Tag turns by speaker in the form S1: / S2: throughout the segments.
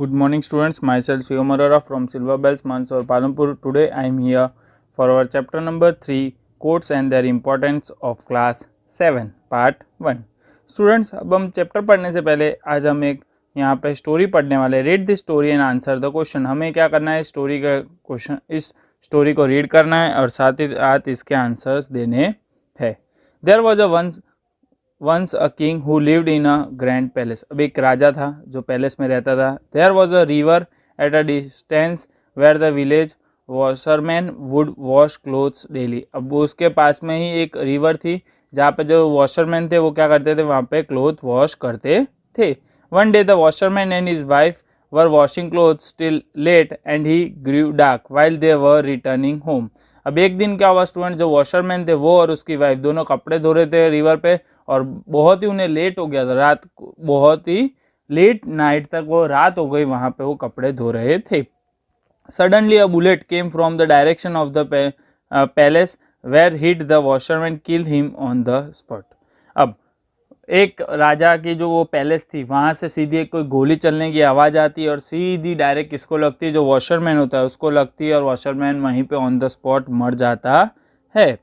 S1: Good morning students, myself Shivam Arora from Silver Bells, Mandsaur, Palampur. Today I am here for our chapter number 3, Quotes and their importance of class 7, part 1. Students, अब हम chapter पढ़ने से पहले आज हम एक यहाँ पे स्टोरी पढ़ने वाले. Read the story and answer the question. हमें क्या करना है, स्टोरी का क्वेश्चन, इस स्टोरी को रीड करना है और साथ ही साथ इसके आंसर्स देने हैं. There was a once a king who lived in a grand palace. अब एक राजा था जो पैलेस में रहता था. There was a river at a distance where the village washerman would wash clothes daily. अब उसके पास में ही एक रिवर थी जहाँ पे जो वॉशरमैन थे वो क्या करते थे, वहाँ पे क्लोथ वॉश करते थे. One day the washerman and his wife were washing clothes till late and he grew dark while they were returning home. अब एक दिन क्या हुआ स्टूडेंट, जो वॉशरमैन थे वो और उसकी वाइफ दोनों कपड़े धो रहे थे रिवर पे और बहुत ही उन्हें लेट हो गया था. रात बहुत ही लेट नाइट तक वो रात हो गई, वहाँ पे वो कपड़े धो रहे थे. Suddenly a bullet came from the direction of the palace where hit the washerman kill him on the spot. अब एक राजा की जो वो पैलेस थी वहाँ से सीधी एक कोई गोली चलने की आवाज़ आती है और सीधी डायरेक्ट किसको लगती है, जो वॉशरमैन होता है उसको लगती है और वॉशरमैन वहीं पे ऑन द स्पॉट मर जाता है.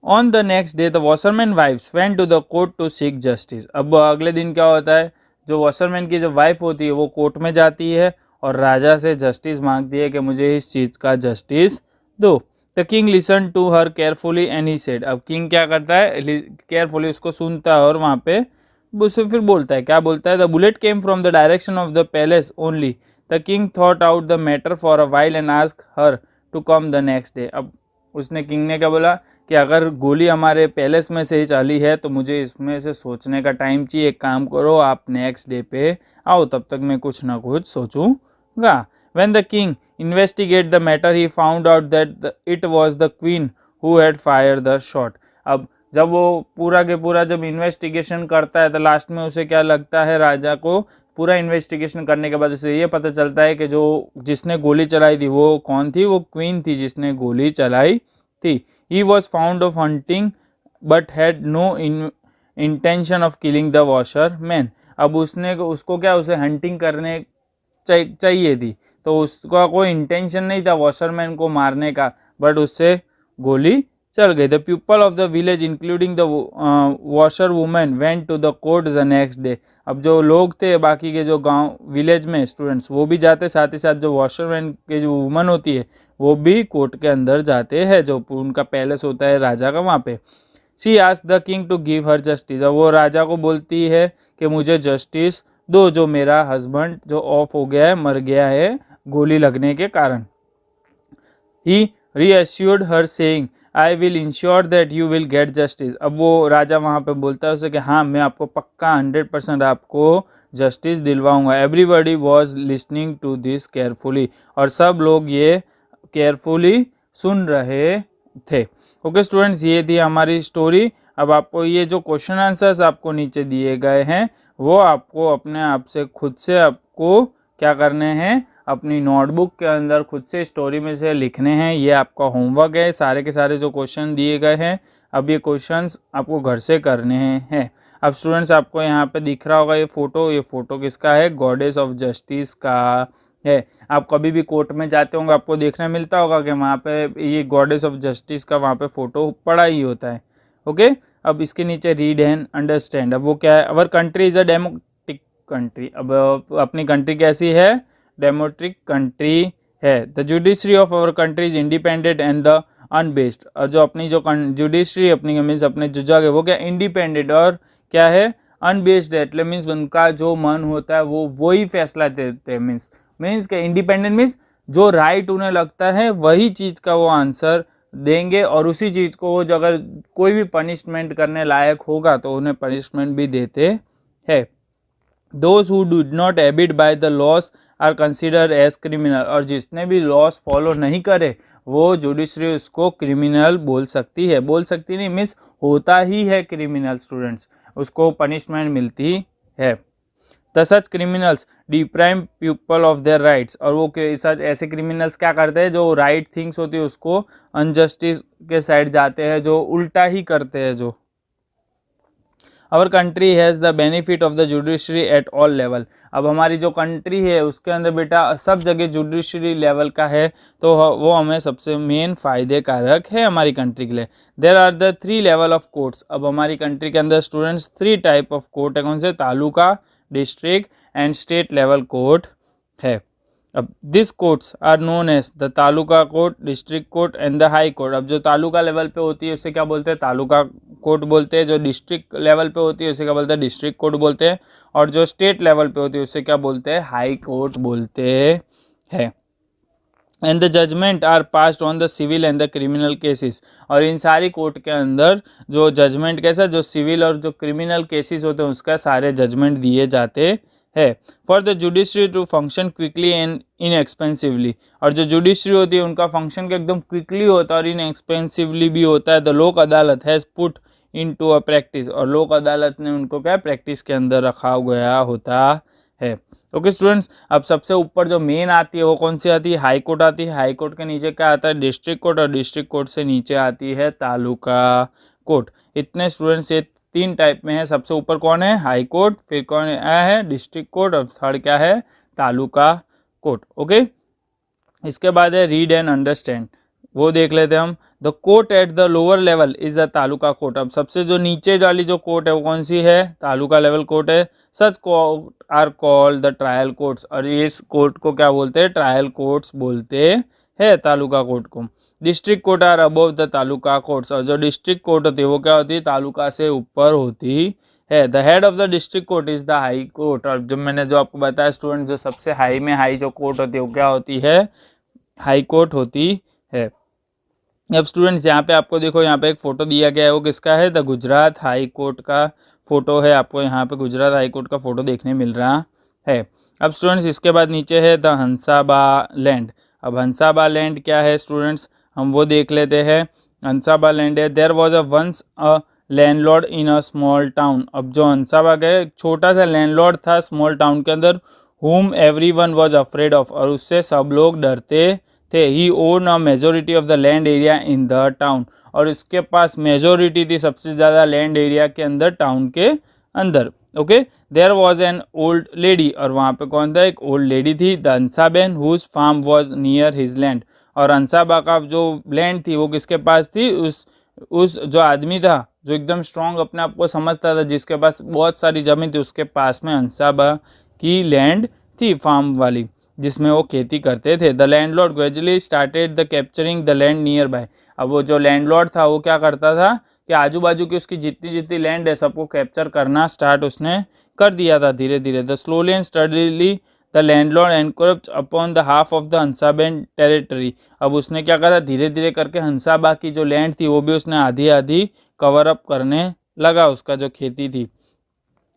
S1: On the next day the washerman wife's went to the court to seek justice. अब अगले दिन क्या होता है, जो वॉशरमैन की जो वाइफ होती है वो कोर्ट में जाती है और राजा से जस्टिस मांगती है कि मुझे इस चीज़ का जस्टिस दो. The king listen to her carefully and he said. अब किंग क्या करता है, केयरफुली उसको सुनता है और वहाँ पे उससे फिर बोलता है, क्या बोलता है, the bullet came from the direction of the palace only. The king thought out the matter for a while and ask her to come the next day. अब उसने किंग ने क्या बोला कि अगर गोली हमारे पैलेस में से ही चली है तो मुझे इसमें से सोचने का टाइम चाहिए. एक काम करो, आप नेक्स्ट डे पे आओ, तब तक मैं कुछ ना कुछ सोचूंगा. When the king investigate the matter, he found out that it was the queen who had fired the shot. अब जब वो पूरा के पूरा जब इन्वेस्टिगेशन करता है तो लास्ट में उसे क्या लगता है, राजा को पूरा इन्वेस्टिगेशन करने के बाद उसे ये पता चलता है कि जो जिसने गोली चलाई थी वो कौन थी, वो क्वीन थी जिसने गोली चलाई थी. He was found of hunting but had no intention of killing the washerman. अब उसको क्या, उसे हंटिंग करने चाहिए थी तो उसका कोई इंटेंशन नहीं था वॉशरमैन को मारने का, बट उससे गोली चल गई. The people of the village including the washer women went to the court the next day. अब जो लोग थे बाकी के जो गांव विलेज में स्टूडेंट्स वो भी जाते, साथ ही साथ जो वॉशरमैन के जो वुमन होती है वो भी कोर्ट के अंदर जाते हैं, जो उनका पैलेस होता है राजा का वहाँ पे. She asked the king to give her justice. अब वो राजा को बोलती है कि मुझे जस्टिस दो, जो मेरा हस्बैंड जो ऑफ हो गया है, मर गया है गोली लगने के कारण. He reassured her saying I will ensure that you will get justice. अब वो राजा वहाँ पे बोलता है उसे कि हाँ मैं आपको पक्का 100% आपको जस्टिस दिलवाऊंगा. Everybody was listening to this carefully. और सब लोग ये केयरफुली सुन रहे थे. ओके स्टूडेंट्स, ये थी हमारी स्टोरी. अब आपको ये जो क्वेश्चन आंसर्स आपको नीचे दिए गए हैं वो आपको अपने आप से खुद से आपको क्या करने हैं, अपनी नोटबुक के अंदर खुद से स्टोरी में से लिखने हैं. ये आपका होमवर्क है. सारे के सारे जो क्वेश्चन दिए गए हैं अब ये क्वेश्चंस आपको घर से करने हैं. अब स्टूडेंट्स आपको यहाँ पे दिख रहा होगा ये फ़ोटो किसका है, गॉडेस ऑफ जस्टिस का है. आप कभी भी कोर्ट में जाते होंगे आपको देखने मिलता होगा कि वहाँ पे ये गॉडेस ऑफ जस्टिस का वहाँ पे फ़ोटो पड़ा ही होता है. ओके, अब इसके नीचे रीड एंड अंडरस्टैंड. अब वो क्या है, our country is a democratic country. अब अपनी कंट्री कैसी है, डेमोक्रेटिक कंट्री है. The judiciary of our country is independent and the unbiased. और जो अपनी जो जुडिशरी अपनी मीन्स अपने जो जगह है वो क्या, इंडिपेंडेंट और क्या है, अनबेस्ड है. એટલે मीन्स उनका जो मन होता है वो वही फैसला देते हैं. मीन्स के इंडिपेंडेंट मीन्स जो राइट उन्हें लगता है वही चीज़ का वो आंसर देंगे और उसी चीज़ को वो अगर कोई भी पनिशमेंट करने लायक होगा तो उन्हें पनिशमेंट भी देते हैं. Those who do not abide by the laws are consider as criminal. और जिसने भी लॉस फॉलो नहीं करे वो जुडिशरी उसको क्रिमिनल बोल सकती नहीं मीन्स होता ही है क्रिमिनल. स्टूडेंट्स उसको पनिशमेंट मिलती है. The such criminals deprive people of their rights. और वो सच ऐसे क्रिमिनल्स क्या करते हैं, जो राइट थिंग्स होती है उसको अनजस्टिस के साइड जाते हैं, जो उल्टा ही करते हैं. जो our country has the benefit of the judiciary at all level. अब हमारी जो कंट्री है उसके अंदर बेटा सब जगह जुडिशरी लेवल का है, तो वो हमें सबसे मेन फ़ायदे कारक है हमारी कंट्री के लिए। There are the 3 level of courts. अब हमारी कंट्री के अंदर स्टूडेंट्स 3 टाइप ऑफ कोर्ट है। कौन से? Taluka, district and state level court है। अब this courts are known as the taluka court, district court and the high court. अब जो तालुका लेवल पे होती है उसे क्या बोलते हैं? तालुका कोर्ट बोलते हैं। जो डिस्ट्रिक्ट लेवल पे होती है उसे क्या बोलते हैं? डिस्ट्रिक्ट कोर्ट बोलते हैं। और जो स्टेट लेवल पे होती है उसे क्या बोलते हैं? हाई कोर्ट बोलते हैं। And the judgement are passed on the civil and the criminal cases. और इन सारी कोर्ट के अंदर जो जजमेंट कैसा, जो सिविल और जो क्रिमिनल केसेस होते हैं उसका सारे जजमेंट दिए जाते है। For the judiciary to function quickly and inexpensively. और जो जुडिशरी होती है उनका फंक्शन का एकदम क्विकली होता है और इनएक्सपेंसिवली भी होता है। The Lok Adalat has put into a practice. और लोक अदालत ने उनको क्या प्रैक्टिस के अंदर रखा गया होता है। ओके स्टूडेंट्स, अब सबसे ऊपर जो मेन आती है वो कौन सी आती है? हाई कोर्ट आती है। हाई कोर्ट के नीचे क्या आता है? District court. और डिस्ट्रिक्ट कोर्ट से नीचे आती है तालुका कोर्ट। इतने स्टूडेंट्स ये 3 टाइप में है। सबसे ऊपर कौन है? हाई कोर्ट, फिर कौन है? डिस्ट्रिक्ट कोर्ट, और थर्ड क्या है? तालुका कोर्ट। ओके, इसके बाद है रीड एंड अंडरस्टैंड, वो देख लेते हैं हम। The court at the lower level is the taluka court. अब सबसे जो नीचे वाली जो कोर्ट है वो कौन सी है? तालुका लेवल कोर्ट है। Such court are called the trial courts. और इस कोर्ट को क्या बोलते हैं? ट्रायल कोर्ट्स बोलते हैं तालुका कोर्ट को। District court are above the taluka courts. और जो डिस्ट्रिक्ट कोर्ट होती है वो क्या होती है? तालुका से ऊपर होती है। The head of the district court is the high court. और जो मैंने जो आपको बताया स्टूडेंट, जो सबसे हाई में हाई जो कोर्ट होती है वो क्या होती है? हाई कोर्ट होती है। अब स्टूडेंट्स यहाँ पे आपको देखो, यहाँ पे एक फ़ोटो दिया गया है, वो किसका है? द गुजरात हाई कोर्ट का फ़ोटो है। आपको यहाँ पे गुजरात हाई कोर्ट का फ़ोटो देखने मिल रहा है। अब स्टूडेंट्स इसके बाद नीचे है द हंसाबा लैंड। अब हंसाबा लैंड क्या है स्टूडेंट्स, हम वो देख लेते हैं। हंसाबा लैंड है, there was a once a landlord in a small town. अब जो हंसाबा का एक छोटा सा लैंडलॉर्ड था स्मॉल टाउन के अंदर, whom everyone was afraid of। और उससे सब लोग डरते थे। He own a majority of the land area in the town. और इसके पास मेजोरिटी थी सबसे ज़्यादा लैंड एरिया के अंदर, टाउन के अंदर। Okay, there was an old lady. और वहाँ पे कौन था? एक ओल्ड लेडी थी। The Hansaben whose farm was near his land. और हंसाबा का जो लैंड थी वो किसके पास थी? उस जो आदमी था जो एकदम स्ट्रांग अपने आप को समझता था, जिसके पास बहुत सारी ज़मीन थी, उसके पास में हंसाबा की लैंड थी, फार्म वाली, जिसमें वो खेती करते थे। The landlord gradually started the capturing the land near by. अब वो जो लैंडलॉर्ड था वो क्या करता था कि आजू बाजू की उसकी जितनी जितनी लैंड है सबको कैप्चर करना स्टार्ट उसने कर दिया था धीरे धीरे। The slowly and steadily the landlord encroach upon the half of the Hansaben territory. अब उसने क्या करा? धीरे धीरे करके हंसाबा की जो लैंड थी वो भी उसने आधी आधी कवर अप करने लगा, उसका जो खेती थी।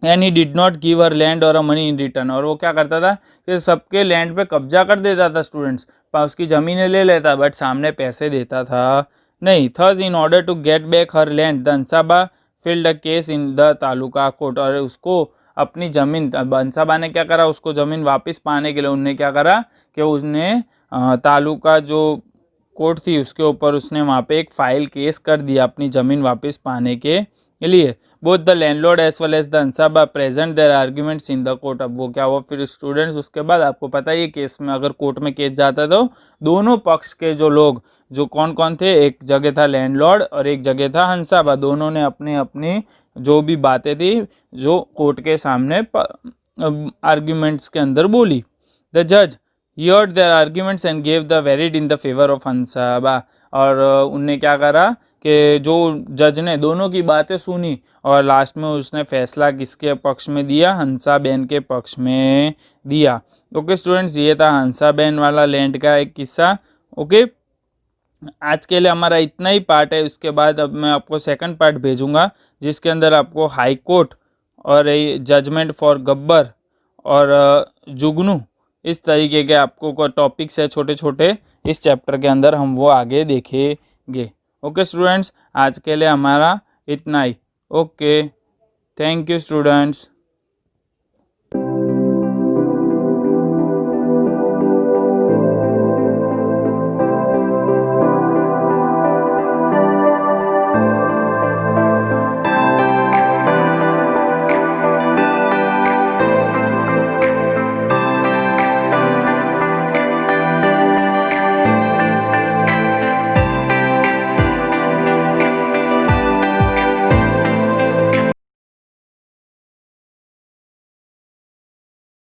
S1: And he did not give her land और अ मनी इन रिटर्न। और वो क्या करता था कि सबके लैंड पे कब्जा कर देता था स्टूडेंट्स, उसकी ज़मीनें ले लेता, बट सामने पैसे देता था नहीं। Thus in order to get back her land the Hansaba filed a case in the taluka court. और उसको अपनी ज़मीन, हंसाबा ने क्या करा? उसको ज़मीन वापस पाने के लिए उनने क्या करा कि उसने तालुका जो कोर्ट थी उसके ऊपर उसने वहाँ पे एक फाइल केस कर दिया अपनी ज़मीन वापस पाने के लिए। Both the landlord as well as the Hansaba present their arguments in the court. अब वो क्या हुआ फिर स्टूडेंट्स, उसके बाद आपको पता है ये केस में अगर कोर्ट में केस जाता तो दोनों पक्ष के जो लोग, जो कौन कौन थे, एक जगह था लैंडलॉर्ड और एक जगह था हंसाबा, दोनों ने अपनी अपनी जो भी बातें थी जो कोर्ट के सामने आर्ग्यूमेंट्स के अंदर बोली। द जज heard their arguments and gave the verdict in the favor of हंसाबा। और उनने क्या करा कि जो जज ने दोनों की बातें सुनी और लास्ट में उसने फैसला किसके पक्ष में दिया? हंसाबेन के पक्ष में दिया। ओके स्टूडेंट्स, ये था हंसाबेन वाला लैंड का एक किस्सा। ओके, आज के लिए हमारा इतना ही पार्ट है। उसके बाद अब मैं आपको सेकंड पार्ट भेजूंगा जिसके अंदर आपको हाई कोर्ट और जजमेंट फॉर गब्बर और जुगनू, इस तरीके के आपको टॉपिक्स है छोटे छोटे, इस चैप्टर के अंदर हम वो आगे देखेंगे। ओके स्टूडेंट्स, आज के लिए हमारा इतना ही। Okay, thank you students.